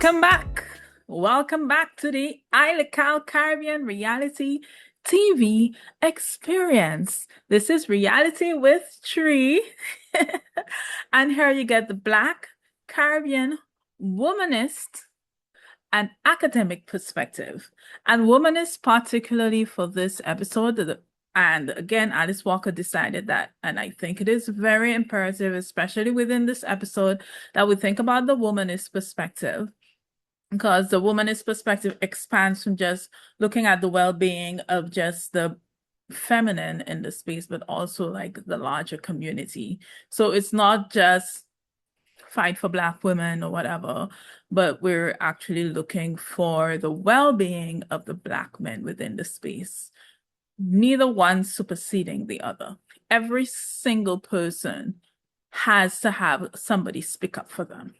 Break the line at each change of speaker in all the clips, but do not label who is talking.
Welcome back. Welcome back to the iLocal Caribbean Reality TV experience. This is Reality with Tree. And here you get the Black Caribbean womanist and academic perspective. And womanist particularly for this episode. And again, Alice Walker decided that, and I think it is very imperative, especially within this episode, that we think about the womanist perspective, because the womanist perspective expands from just looking at the well-being of just the feminine in the space, but also like the larger community. So it's not just fight for Black women or whatever, but we're actually looking for the well-being of the Black men within the space. Neither one superseding the other. Every single person has to have somebody speak up for them.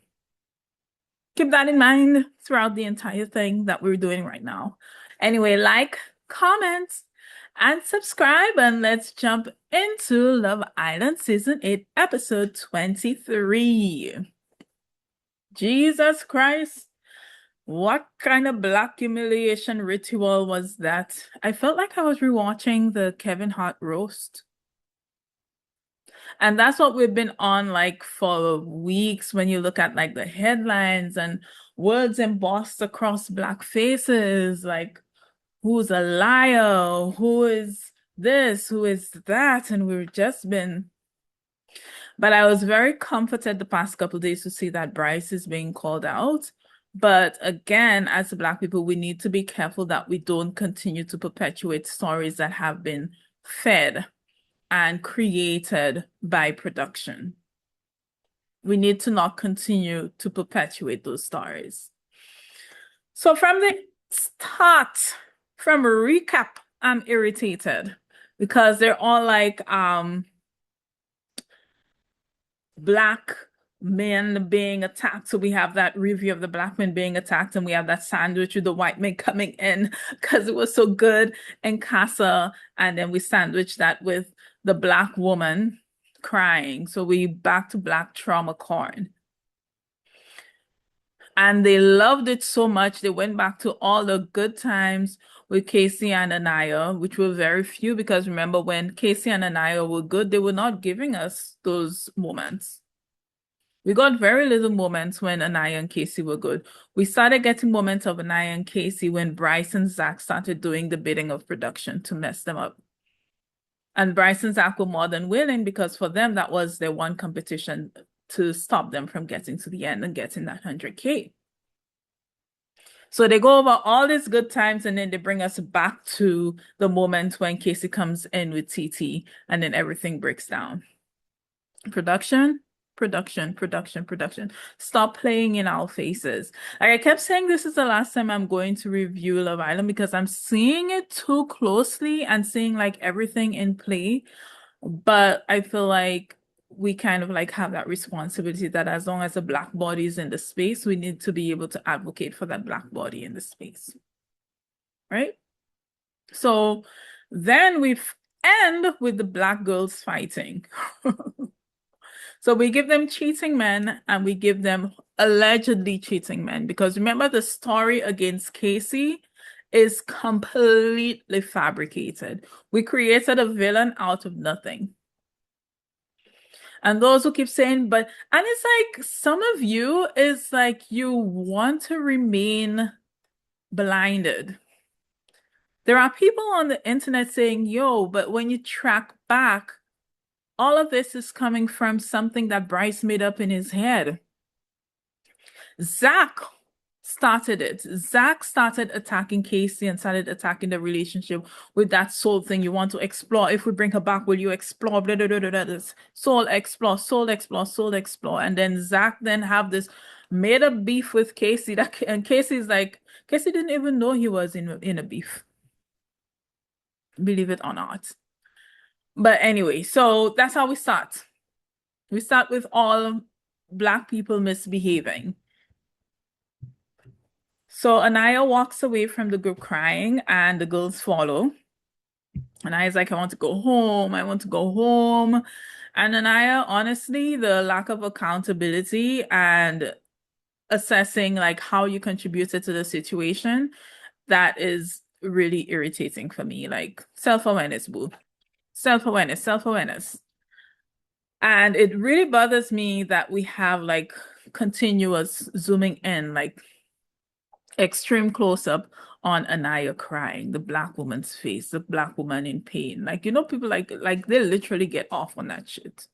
Keep that in mind throughout the entire thing that we're doing right now. Anyway, like, comment, and subscribe, and let's jump into Love Island Season 8, Episode 23. Jesus Christ, what kind of Black humiliation ritual was that? I felt like I was rewatching the Kevin Hart roast. And that's what we've been on like for weeks when you look at like the headlines and words embossed across Black faces, like who's a liar, who is this, who is that, and we've just been. But I was very comforted the past couple of days to see that Bryce is being called out. But again, as Black people, we need to be careful that we don't continue to perpetuate stories that have been fed and created by production. We need to not continue to perpetuate those stories. So from the start, from a recap, I'm irritated because they're all like Black men being attacked. So we have that review of the Black men being attacked, and we have that sandwich with the white men coming in because it was so good in Casa, and then we sandwich that with the Black woman crying. So we back to Black trauma corn. And they loved it so much, they went back to all the good times with KC and Aniyah, which were very few, because remember when KC and Aniyah were good, they were not giving us those moments. We got very little moments when Aniyah and KC were good. We started getting moments of Aniyah and KC when Bryce and Zach started doing the bidding of production to mess them up. And Bryce and Zach were more than willing, because for them, that was their one competition to stop them from getting to the end and getting that 100K. So they go over all these good times, and then they bring us back to the moment when Casey comes in with TT, and then everything breaks down. Production. Stop playing in our faces. Like I kept saying, this is the last time I'm going to review Love Island because I'm seeing it too closely and seeing like everything in play. But I feel like we kind of like have that responsibility that as long as the Black body is in the space, we need to be able to advocate for that Black body in the space. Right? So then we end with the Black girls fighting. So we give them cheating men and we give them allegedly cheating men, because remember the story against Casey is completely fabricated. We created a villain out of nothing. And those who keep saying, and it's like some of you is like you want to remain blinded. There are people on the internet saying, yo, but when you track back, all of this is coming from something that Bryce made up in his head. Zach started it. Zach started attacking Casey and started attacking the relationship with that soul thing. You want to explore. If we bring her back, will you explore? Blah, blah, blah, blah, blah. Soul explore, soul explore, soul explore. And then Zach then have this made up beef with Casey. And Casey's like, Casey didn't even know he was in a beef. Believe it or not. But anyway, so that's how we start. We start with all Black people misbehaving. So Aniyah walks away from the group crying, and the girls follow. Aniyah's like, I want to go home. I want to go home. And Aniyah, honestly, the lack of accountability and assessing like how you contributed to the situation, that is really irritating for me. Like self-awareness, boo. Self-awareness, self-awareness. And it really bothers me that we have like continuous zooming in, like extreme close-up on Aniyah crying, the black woman's face, the black woman in pain. Like, people like they literally get off on that shit.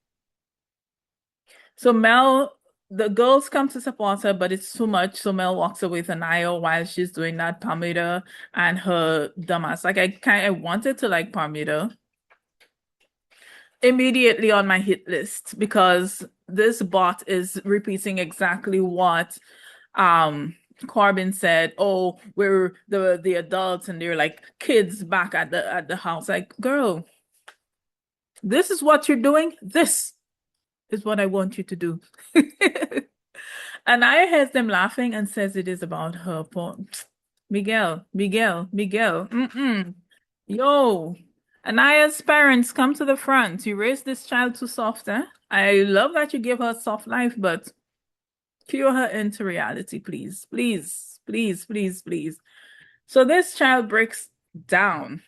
So Mel, the girls come to support her, but it's too much. So Mel walks away with Aniyah while she's doing that Palmyra and her dumbass. Like I wanted to like Palmyra immediately on my hit list because this bot is repeating exactly what Corbin said. Oh, we're the adults and they're like kids back at the house. Like, girl, this is what you're doing. This is what I want you to do. And I hears them laughing and says it is about her porn. Miguel, Miguel, Miguel. Mm-mm. Yo, Anaya's parents come to the front. You raised this child too soft, eh? I love that you give her a soft life, but cure her into reality, please. Please, please, please, please. So this child breaks down.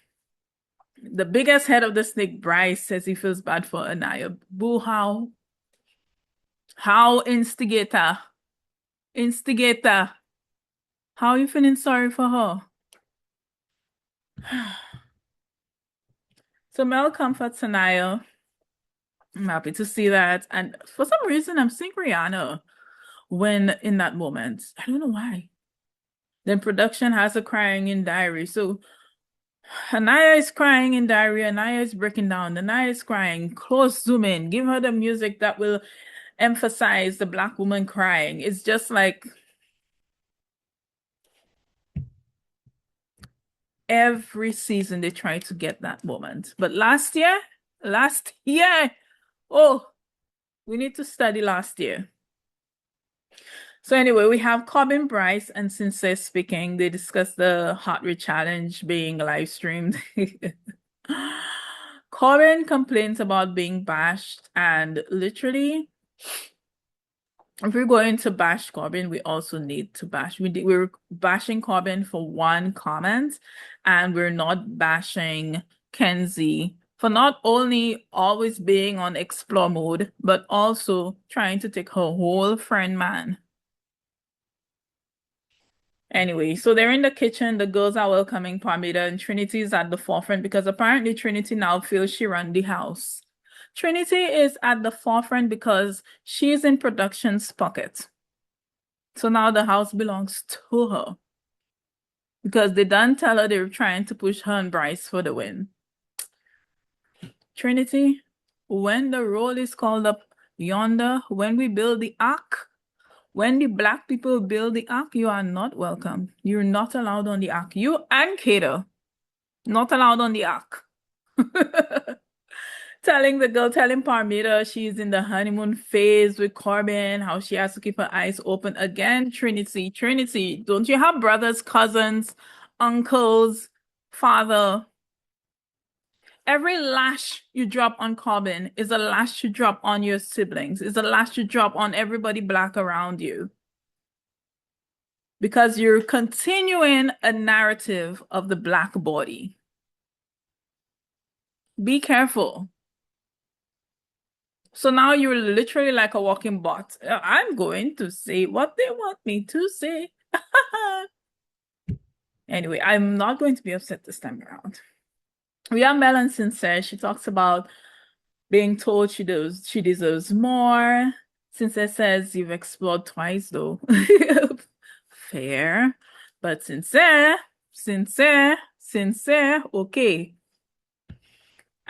The biggest head of the snake, Bryce, says he feels bad for Aniyah. Boo, how? How instigator? Instigator. How are you feeling sorry for her? So Mel comforts Aniyah. I'm happy to see that. And for some reason, I'm seeing Rihanna when in that moment. I don't know why. Then production has her crying in diary. So Aniyah is crying in diary. Aniyah is breaking down. Aniyah is crying. Close zoom in. Give her the music that will emphasize the black woman crying. It's just like every season they try to get that moment. But last year, oh, we need to study last year. So anyway, we have Corbin, Bryce, and Sincere speaking. They discuss the Heart Rate Challenge being live streamed. Corbin complains about being bashed, and literally, if we're going to bash Corbin, we also need to bash. We're bashing Corbin for one comment, and we're not bashing Kenzie for not only always being on explore mode, but also trying to take her whole friend man. Anyway, so they're in the kitchen. The girls are welcoming Parmida, and Trinity is at the forefront because apparently Trinity now feels she run the house. Trinity is at the forefront because she's in production's pocket. So now the house belongs to her because they done tell her they were trying to push her and Bryce for the win. Trinity, when the roll is called up yonder, when we build the ark, when the black people build the ark, you are not welcome. You're not allowed on the ark. You and Kato, not allowed on the ark. Telling Parmita she's in the honeymoon phase with Corbin, how she has to keep her eyes open. Again, Trinity, don't you have brothers, cousins, uncles, father? Every lash you drop on Corbin is a lash you drop on your siblings, is a lash you drop on everybody black around you. Because you're continuing a narrative of the black body. Be careful. So now you're literally like a walking bot. I'm going to say what they want me to say. Anyway, I'm not going to be upset this time around. We have Mel and Sincere. She talks about being told she deserves more. Sincere says you've explored twice though. Fair. But sincere, okay.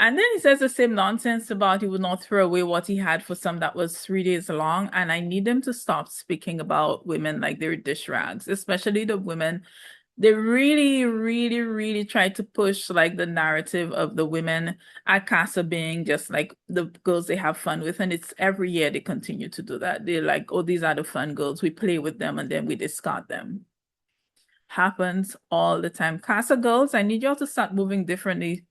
And then he says the same nonsense about he would not throw away what he had for some that was 3 days long. And I need them to stop speaking about women like they're dish rags, especially the women. They really, really, really try to push like the narrative of the women at Casa being just like the girls they have fun with. And it's every year they continue to do that. They're like, oh, these are the fun girls. We play with them and then we discard them. Happens all the time. Casa girls, I need y'all to start moving differently.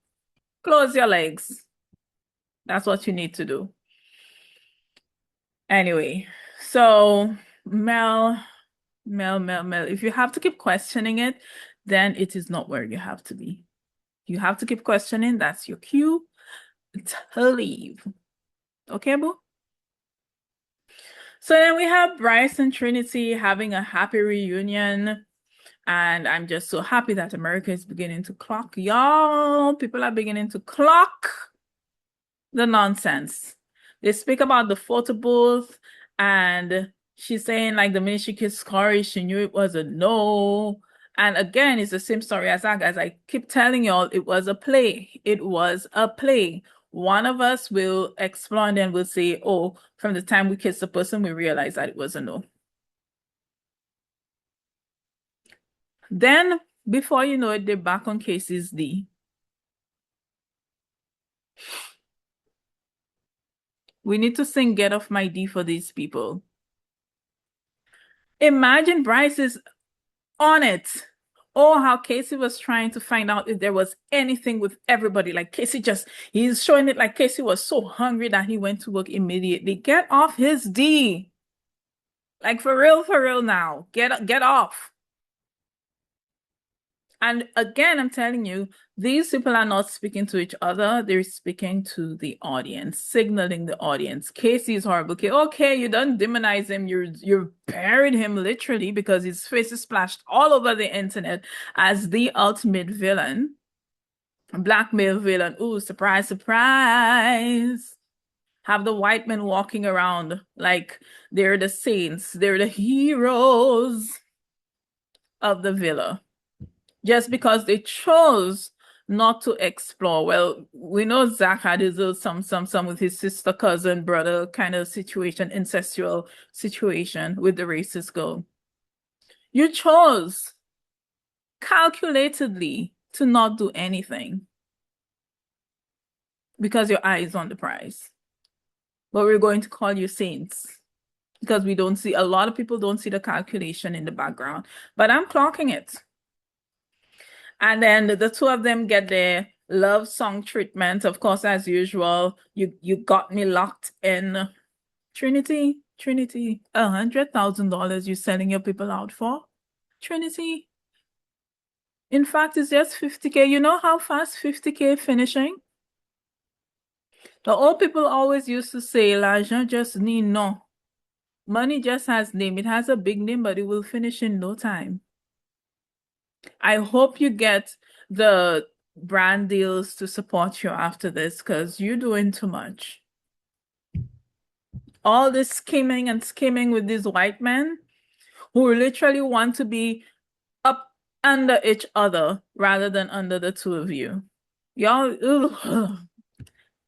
Close your legs. That's what you need to do. Anyway, so Mel Mel. If you have to keep questioning it, then it is not where you have to be. You have to keep questioning. That's your cue to leave. Okay, boo? So then we have Bryce and Trinity having a happy reunion. And I'm just so happy that America is beginning to clock. Y'all, people are beginning to clock the nonsense. They speak about the photo booth, and she's saying like the minute she kissed Corey, she knew it was a no. And again, it's the same story as that, as I keep telling y'all, it was a play. It was a play. One of us will explore and then we'll say, oh, from the time we kissed the person, we realized that it was a no. Then, before you know it, they're back on cases D. We need to sing Get Off My D for these people. Imagine Bryce is on it. Oh, how Casey was trying to find out if there was anything with everybody. Like Casey just, he's showing it like Casey was so hungry that he went to work immediately. Get off his D. Like for real now. Get off. And again, I'm telling you, these people are not speaking to each other. They're speaking to the audience, signaling the audience. Casey is horrible. Okay, okay, you don't demonize him. You're buried him literally because his face is splashed all over the internet as the ultimate villain, blackmail villain. Ooh, surprise, surprise. Have the white men walking around like they're the saints, they're the heroes of the villa just because they chose not to explore. Well, we know Zach had his little some with his sister, cousin, brother kind of situation, incestual situation with the racist girl. You chose calculatedly to not do anything because your eye is on the prize. But we're going to call you saints because we don't see, a lot of people don't see the calculation in the background. But I'm clocking it. And then the two of them get their love song treatment. Of course, as usual, you got me locked in. Trinity, $100,000 you're selling your people out for? Trinity. In fact, it's just 50K. You know how fast 50K finishing? The old people always used to say, l'argent just need no. Money just has name. It has a big name, but it will finish in no time. I hope you get the brand deals to support you after this because you're doing too much. All this scheming and scheming with these white men who literally want to be up under each other rather than under the two of you. Y'all, ugh,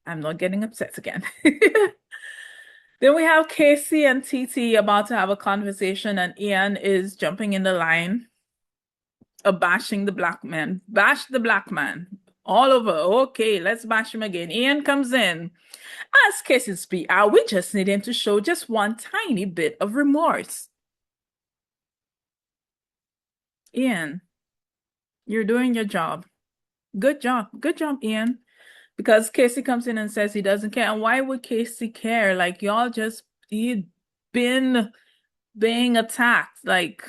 I'm not getting upset again. Then we have KC and TT about to have a conversation, and Ian is jumping in the line bashing the black man. Bash the black man. All over. Okay, let's bash him again. Ian comes in. As cases be out, we just need him to show just one tiny bit of remorse. Ian, you're doing your job. Good job. Good job, Ian. Because Casey comes in and says he doesn't care. And why would Casey care? Like, y'all just, he'd been being attacked. Like,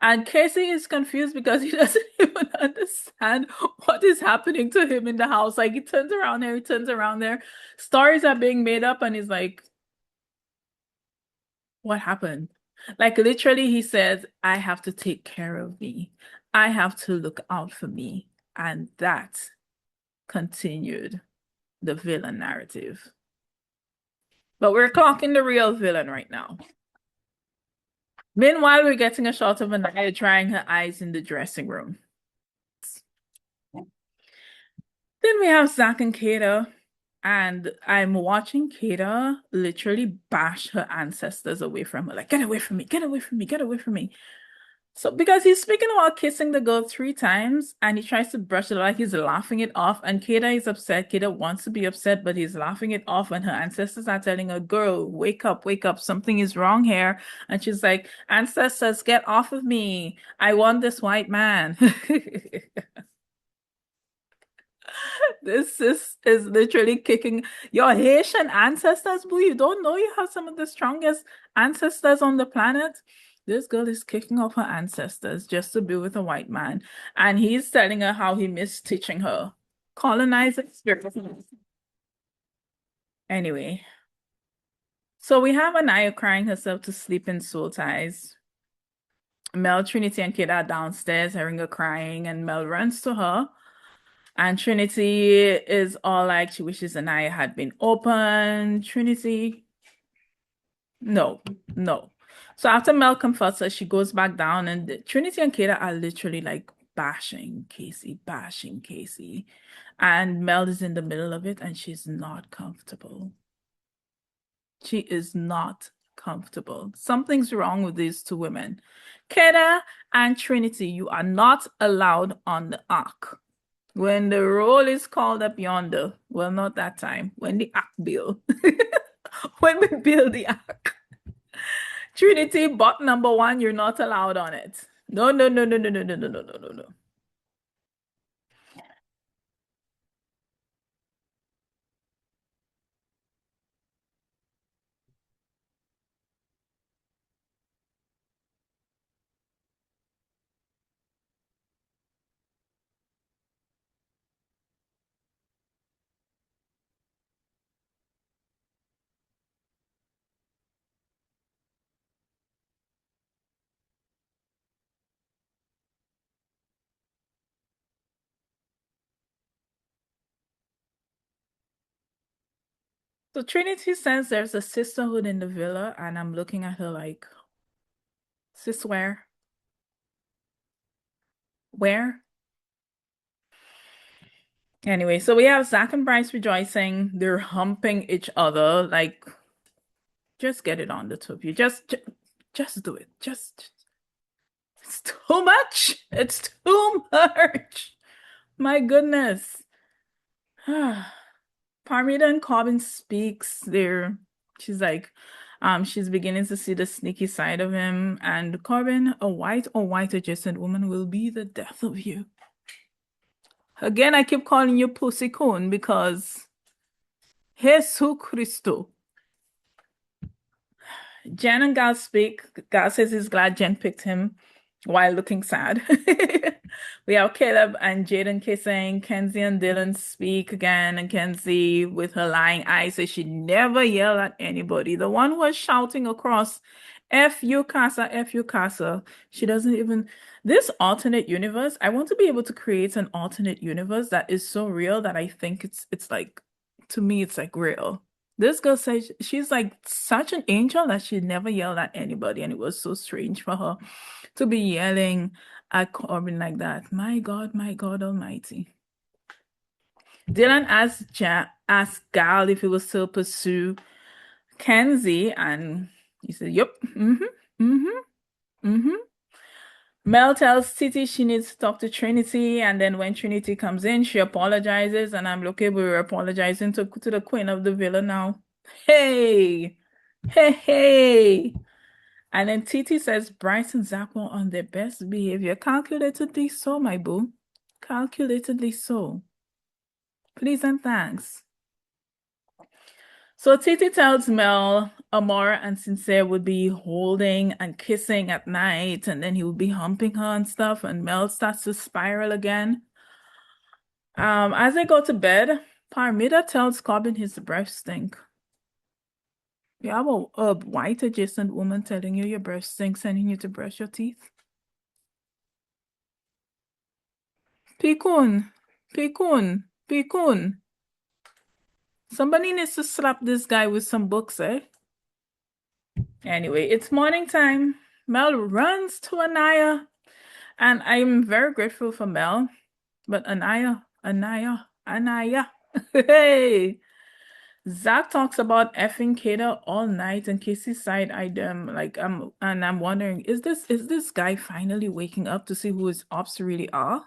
and Casey is confused because he doesn't even understand what is happening to him in the house. Like he turns around there, he turns around there. Stories are being made up, and he's like, what happened? Like literally, he says, I have to take care of me. I have to look out for me. And that continued the villain narrative. But we're clocking the real villain right now. Meanwhile, we're getting a shot of Aniyah drying her eyes in the dressing room. Then we have Zach and Kata, and I'm watching Kata literally bash her ancestors away from her. Like, get away from me, get away from me, get away from me. So, because he's speaking about kissing the girl 3 times, and he tries to brush it like he's laughing it off, and Kata is upset. Kata wants to be upset, but he's laughing it off, and her ancestors are telling her, girl, wake up, something is wrong here. And she's like, ancestors, get off of me. I want this white man. This is literally kicking your Haitian ancestors, boo. You don't know you have some of the strongest ancestors on the planet. This girl is kicking off her ancestors just to be with a white man. And he's telling her how he missed teaching her. Colonizing spirit. Anyway, so we have Aniyah crying herself to sleep in soul ties. Mel, Trinity, and Kid are downstairs hearing her crying, and Mel runs to her. And Trinity is all like, she wishes Aniyah had been open. Trinity, no, no. So after Mel comforts her, she goes back down, and Trinity and Kata are literally like bashing Casey, bashing Casey. And Mel is in the middle of it, and she's not comfortable. She is not comfortable. Something's wrong with these two women. Kata and Trinity, you are not allowed on the ark. When the roll is called up yonder, well, not that time, when the ark build, when we build the ark. Trinity, bot number one, you're not allowed on it. No, no, no, no, no, no, no, no, no, no, no, no. So Trinity says there's a sisterhood in the villa, and I'm looking at her like, sis, where? Where? Anyway, so we have Zach and Bryce rejoicing. They're humping each other. Like, just get it on the two of you. Just do it. Just, it's too much. It's too much. My goodness. Parmita and Corbin speaks there. She's like, she's beginning to see the sneaky side of him. And Corbin, a white or white adjacent woman will be the death of you. Again, I keep calling you Pussy Coon because Jesus Christo. Jen and Gal speak. Gal says he's glad Jen picked him while looking sad. We have Caleb and Jaden kissing. Kenzie and Dylan speak again, and Kenzie, with her lying eyes, says she never yelled at anybody. The one who was shouting across, F you, Casa, F you, Casa. She doesn't even. This alternate universe, I want to be able to create an alternate universe that is so real that I think it's like, to me, it's like real. This girl says she's like such an angel that she never yelled at anybody, and it was so strange for her to be yelling at Corbin like that. My God Almighty. Dylan asked Gal if he will still pursue Kenzie, and he said, "Yep, mm-hmm, mm-hmm." Mel tells Titi she needs to talk to Trinity, and then when Trinity comes in, she apologizes, and I'm okay, we're apologizing to the queen of the villa now. Hey, hey, hey. And then Titi says Bryce and Zach were on their best behavior. Calculatedly so, my boo. Calculatedly so. Please and thanks. So Titi tells Mel Amara and Sincere would be holding and kissing at night, and then he would be humping her and stuff, and Mel starts to spiral again. As they go to bed, Parmita tells Corbin his breath stink. You have a white adjacent woman telling you your breath stinks, sending you to brush your teeth. Pikun, Pikun, Pikun. Somebody needs to slap this guy with some books, eh? Anyway, it's morning time. Mel runs to Aniyah, and I'm very grateful for Mel. But Aniyah. Hey! Zach talks about effing Kata all night, and Casey side-eyed them like I'm wondering, is this guy finally waking up to see who his ops really are?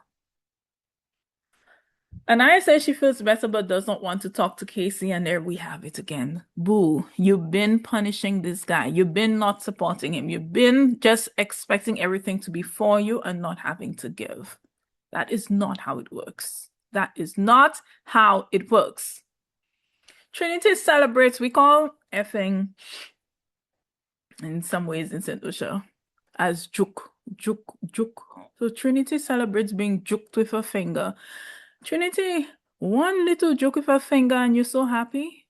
Anaya says she feels better but does not want to talk to Casey, and there we have it again. Boo, you've been punishing this guy. You've been not supporting him. You've been just expecting everything to be for you and not having to give. That is not how it works. That is not how it works. Trinity celebrates, we call effing in some ways in St. Lucia as juke, juke, juke. So Trinity celebrates being juked with her finger. Trinity, one little juke with her finger and you're so happy?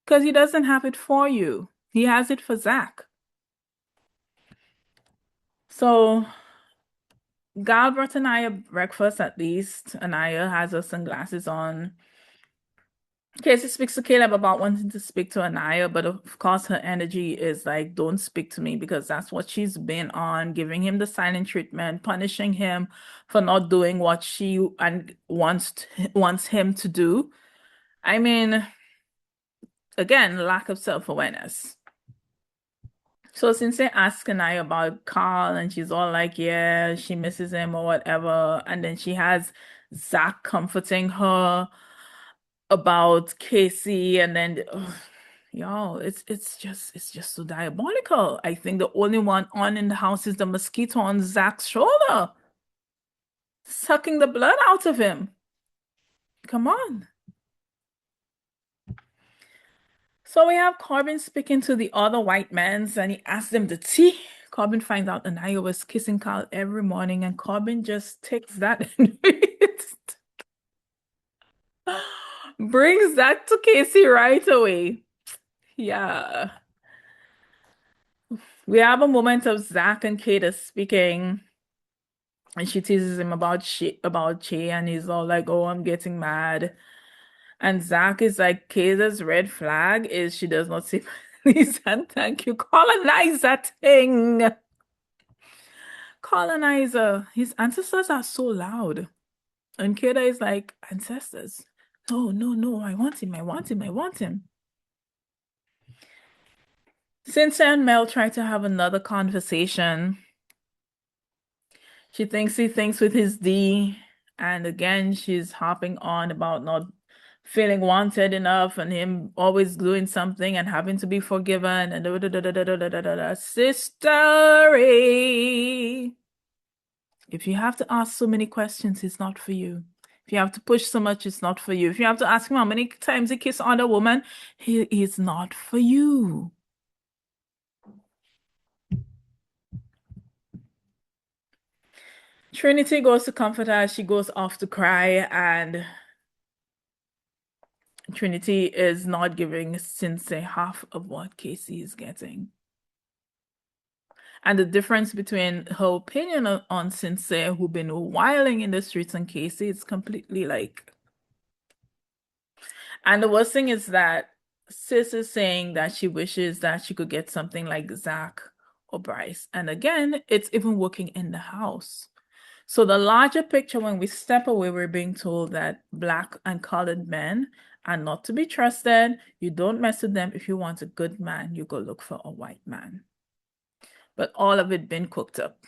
Because he doesn't have it for you. He has it for Zach. So Gal brought Aniyah breakfast at least. Aniyah has her sunglasses on. Casey speaks to Caleb about wanting to speak to Aniyah, but of course her energy is like, don't speak to me because that's what she's been on, giving him the silent treatment, punishing him for not doing what she and wants him to do. I mean, again, lack of self-awareness. So since they ask Aniyah about Carl and she's all like, yeah, she misses him or whatever, and then she has Zach comforting her about Casey, and then y'all, it's just so diabolical. I think the only one on in the house is the mosquito on Zach's shoulder, sucking the blood out of him. Come on. So we have Corbin speaking to the other white men, and he asks them the tea. Corbin finds out Aniyah was kissing Carl every morning, and Corbin just takes that and brings that to Casey right away. Yeah. We have a moment of Zach and Kata speaking, and she teases him about Che, and he's all like, "Oh, I'm getting mad." And Zach is like, Kata's red flag is she does not say please and thank you. Colonize that thing. Colonizer. His ancestors are so loud. And Kata is like, ancestors. No, no, no, I want him, I want him, I want him. Cynthia and Mel try to have another conversation. She thinks he thinks with his D, and again, she's harping on about not feeling wanted enough and him always doing something and having to be forgiven and sistery. If you have to ask so many questions, it's not for you. If you have to push so much, it's not for you. If you have to ask him how many times he kissed other woman, he is not for you. Trinity goes to comfort her. She goes off to cry, and Trinity is not giving Sensei half of what Casey is getting. And the difference between her opinion on Sensei, who been whiling in the streets, and Casey, it's completely like. And the worst thing is that Sis is saying that she wishes that she could get something like Zach or Bryce. And again, it's even working in the house. So the larger picture, when we step away, we're being told that Black and colored men are not to be trusted. You don't mess with them. If you want a good man, you go look for a white man. But all of it been cooked up.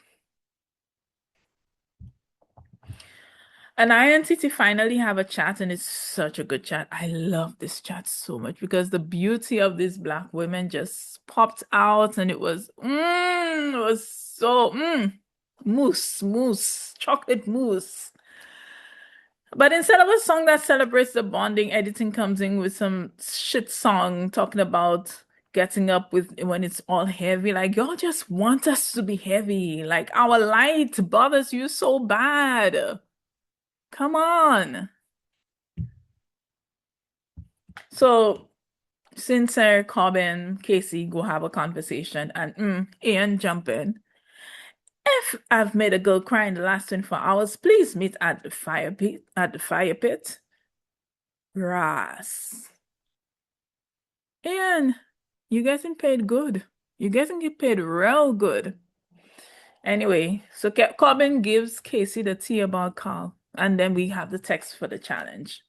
And I and Titi finally have a chat, and it's such a good chat. I love this chat so much because the beauty of these Black women just popped out, and it was so mousse, chocolate mousse. But instead of a song that celebrates the bonding, editing comes in with some shit song talking about getting up with when it's all heavy. Like, y'all just want us to be heavy. Like, our light bothers you so bad. Come on. So, Sincere, Corbin, Casey go have a conversation, and Ian jump in. If I've made a girl cry in the last 24 hours, please meet at the fire pit. At the fire pit. Ras. Ian, you're getting paid good. You're getting paid real good. Anyway, so Corbin gives Casey the tea about Carl, and then we have the text for the challenge.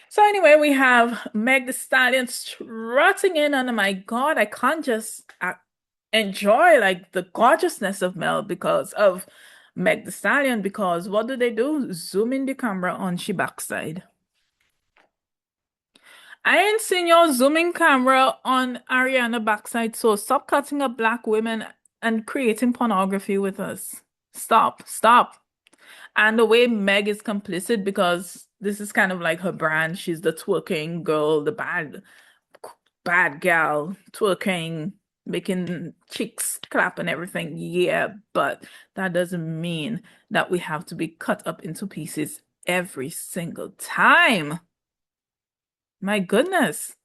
So anyway, we have Meg Thee Stallion strutting in, and oh my God, I can't just enjoy like the gorgeousness of Mel because of Meg Thee Stallion. Because what do? Zoom in the camera on she backside. I ain't seen your zooming camera on Ariana backside, so stop cutting up Black women and creating pornography with us. Stop, stop. And the way Meg is complicit because this is kind of like her brand. She's the twerking girl, the bad gal, twerking, making chicks clap and everything. Yeah, but that doesn't mean that we have to be cut up into pieces every single time. My goodness.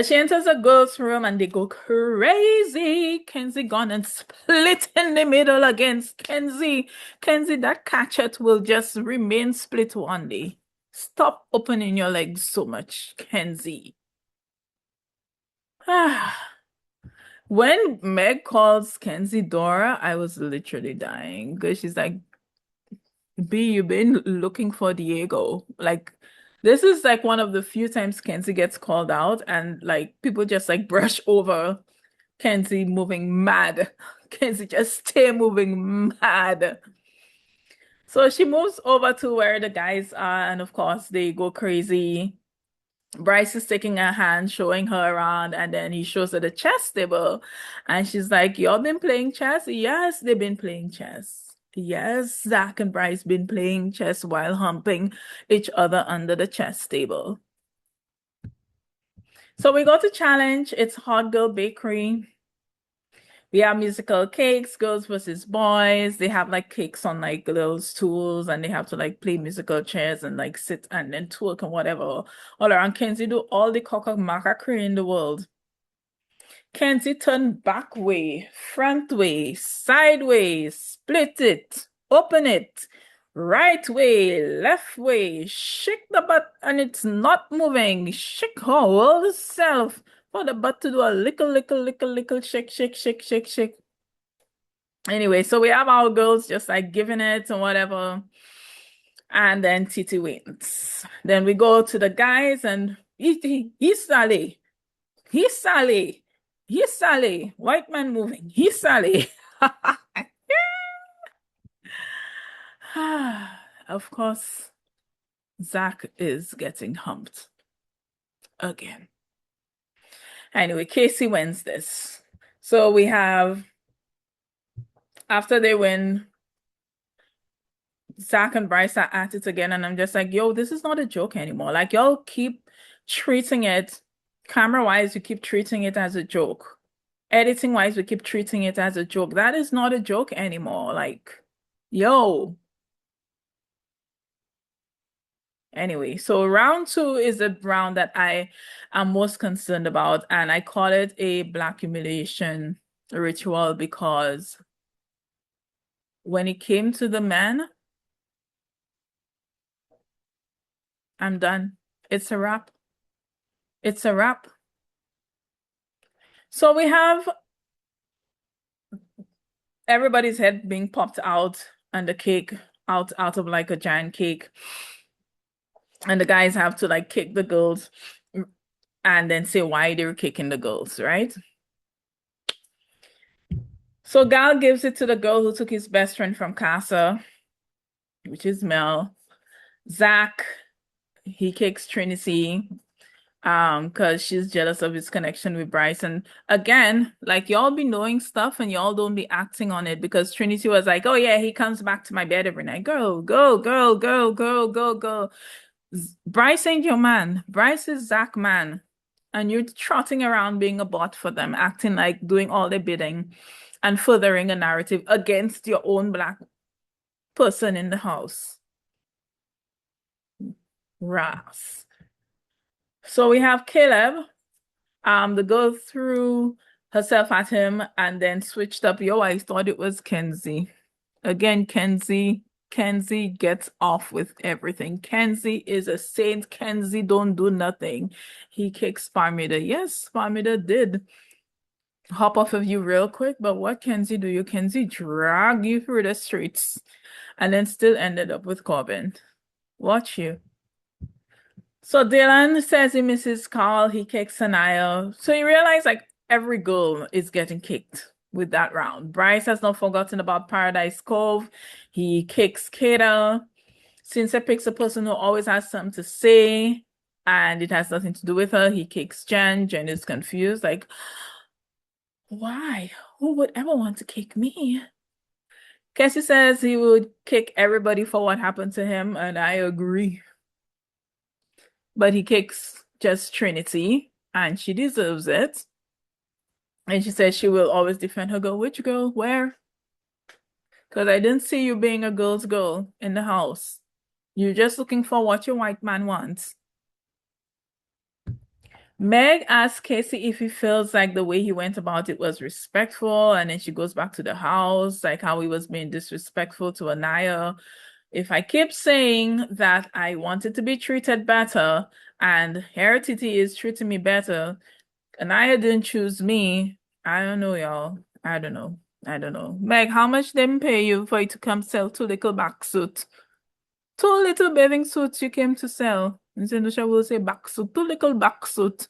She enters a girl's room and they go crazy. Kenzie gone and split in the middle against Kenzie. Kenzie, that catchet will just remain split one day. Stop opening your legs so much, Kenzie. When Meg calls Kenzie Dora, I was literally dying because she's like, B, you've been looking for Diego. Like, this is like one of the few times Kenzie gets called out, and like people just like brush over Kenzie moving mad. Kenzie just stay moving mad. So she moves over to where the guys are, and of course, they go crazy. Bryce is taking her hand, showing her around, and then he shows her the chess table. And she's like, y'all been playing chess? Yes, they've been playing chess. Yes, Zach and Bryce been playing chess while humping each other under the chess table. So we got to challenge. It's Hot Girl Bakery. We have musical cakes, girls versus boys. They have like cakes on like little stools and they have to like play musical chairs and like sit and then twerk and whatever. All around Kenzie do all the cock-a-maca in the world. Kenzie turn back way, front way, sideways, split it, open it, right way, left way, shake the butt and it's not moving. Shake her whole self for the butt to do a little shake, shake, shake, shake, shake. Anyway, so we have our girls just like giving it and whatever. And then Titi wins. Then we go to the guys and he's Sally. He's Sally. He's Sally. White man moving. He's Sally. Of course, Zach is getting humped again. Anyway, KC wins this. So we have, after they win, Zach and Bryce are at it again, and I'm just like, yo, this is not a joke anymore. Like, y'all keep treating it, camera-wise, you keep treating it as a joke. Editing-wise, we keep treating it as a joke. That is not a joke anymore. Like, yo. Anyway, so round two is the round that I am most concerned about, and I call it a Black humiliation ritual because when it came to the men, I'm done. It's a wrap. It's a wrap. So we have everybody's head being popped out and the cake out of like a giant cake. And the guys have to like kick the girls and then say why they were kicking the girls, right? So Gal gives it to the girl who took his best friend from Casa, which is Mel. Zach, he kicks Trinity because she's jealous of his connection with Bryce. And again, like y'all be knowing stuff and y'all don't be acting on it because Trinity was like, oh yeah, he comes back to my bed every night. Girl, go, girl, go, go, go, go. Bryce ain't your man. Bryce is Zach man. And you're trotting around being a bot for them, acting like doing all their bidding and furthering a narrative against your own black person in the house. Ras. So we have Caleb. The girl threw herself at him and then switched up. Yo, I thought it was Kenzie. Again, Kenzie gets off with everything. Kenzie is a saint. Kenzie don't do nothing. He kicks Parmida. Yes, Parmida did hop off of you real quick, but what Kenzie do? You Kenzie drag you through the streets and then still ended up with Corbin. Watch you. So Dylan says he misses Carl. He kicks Aniyah. So you realize like every girl is getting kicked with that round. Bryce has not forgotten about Paradise Cove. He kicks Kata. Cynthia picks a person who always has something to say and it has nothing to do with her. He kicks Jen. Jen is confused. Like, why? Who would ever want to kick me? Cassie says he would kick everybody for what happened to him, and I agree. But he kicks just Trinity, and she deserves it. And she says she will always defend her girl. Which girl? Where? Because I didn't see you being a girl's girl in the house. You're just looking for what your white man wants. Meg asks Casey if he feels like the way he went about it was respectful, and then she goes back to the house, like how he was being disrespectful to Aniyah. If I keep saying that I wanted to be treated better and Heredity is treating me better, Aniyah didn't choose me, I don't know, y'all. I don't know. I don't know. Meg, how much them pay you for you to come sell two little back suit? Two little bathing suits you came to sell. Instead will say back suit, two little back suit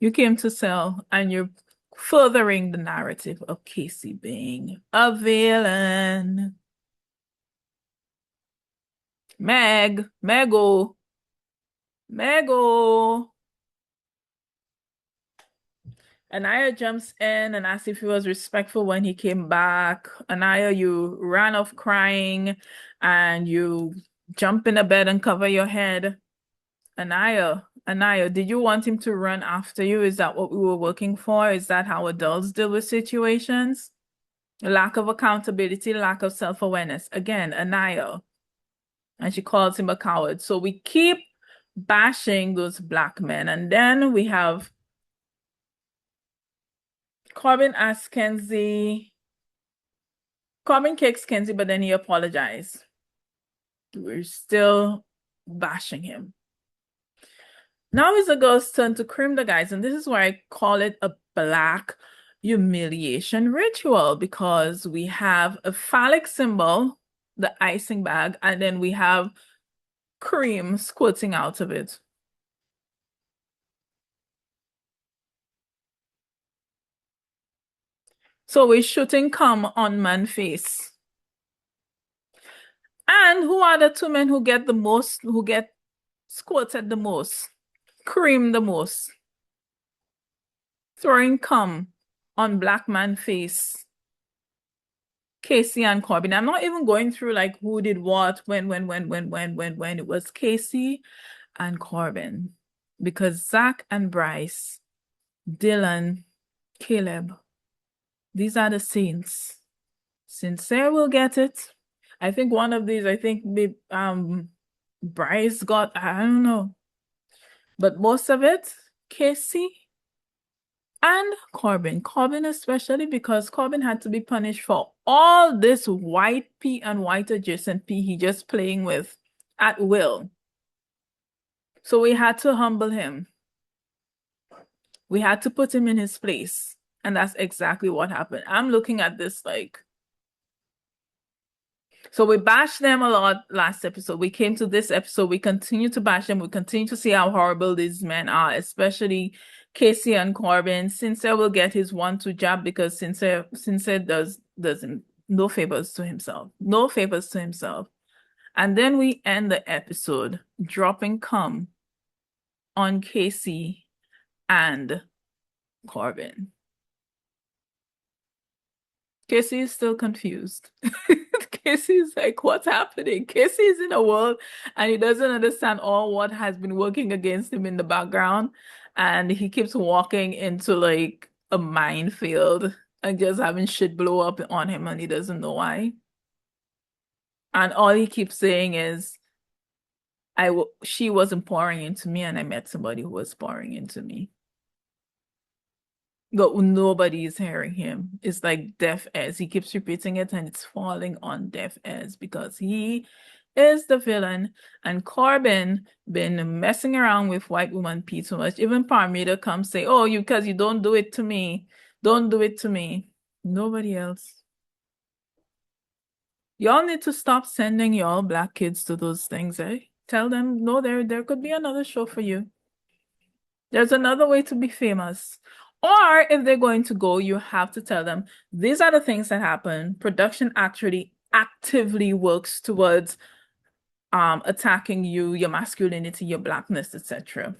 you came to sell, and you're furthering the narrative of Casey being a villain. Mego. Aniyah jumps in and asks if he was respectful when he came back. Aniyah, you ran off crying and you jump in the bed and cover your head. Aniyah, did you want him to run after you? Is that what we were working for? Is that how adults deal with situations? Lack of accountability, lack of self-awareness. Again, Aniyah. And she calls him a coward. So we keep bashing those black men. And then we have Corbin asks Kenzie. Corbin kicks Kenzie, but then he apologized. We're still bashing him. Now it's the girl's turn to cream the guys, and this is why I call it a black humiliation ritual, because we have a phallic symbol, the icing bag, and then we have cream squirting out of it. So we're shooting cum on man's face. And who are the two men who get the most, who get squirted the most, cream the most? Throwing cum on black man face. KC and Corbin. I'm not even going through like who did what, when. It was KC and Corbin. Because Zach and Bryce, Dylan, Caleb, these are the saints. Sincere will get it. I think one of these, Bryce got, I don't know. But most of it, KC and Corbin. Corbin especially, because Corbin had to be punished for all this white P and white adjacent P he just playing with at will. So we had to humble him. We had to put him in his place. And that's exactly what happened. I'm looking at this like, so we bashed them a lot last episode. We came to this episode. We continue to bash them. We continue to see how horrible these men are, especially KC and Corbin. Sincere will get his 1-2 jab because Sincere doesn't no favors to himself. No favors to himself. And then we end the episode dropping cum on KC and Corbin. Casey is still confused. Casey is like, what's happening? Casey is in a world and he doesn't understand all what has been working against him in the background. And he keeps walking into like a minefield and just having shit blow up on him and he doesn't know why. And all he keeps saying is, she wasn't pouring into me and I met somebody who was pouring into me. But nobody is hearing him. It's like deaf ears. He keeps repeating it and it's falling on deaf ears because he is the villain. And Corbin been messing around with white woman P too much. Even Parmida comes say, oh, because you don't do it to me. Don't do it to me. Nobody else. Y'all need to stop sending y'all black kids to those things, eh? Tell them, no, there could be another show for you. There's another way to be famous. Or if they're going to go, you have to tell them, these are the things that happen. Production actually actively works towards attacking you, your masculinity, your blackness, etc.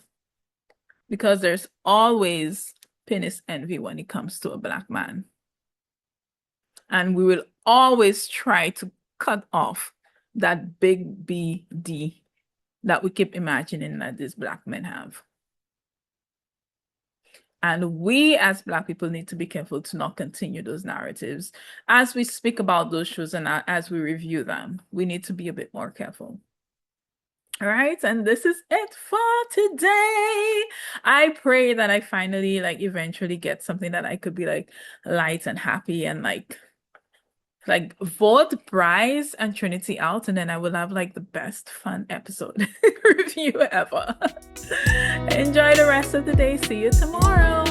Because there's always penis envy when it comes to a black man. And we will always try to cut off that big BD that we keep imagining that these Black men have. And we as Black people need to be careful to not continue those narratives. As we speak about those shows and as we review them, we need to be a bit more careful. All right, and this is it for today. I pray that I finally eventually get something that I could be light and happy and vote Bryce and Trinity out, and then I will have the best fun episode review ever. Enjoy the rest of the day. See you tomorrow.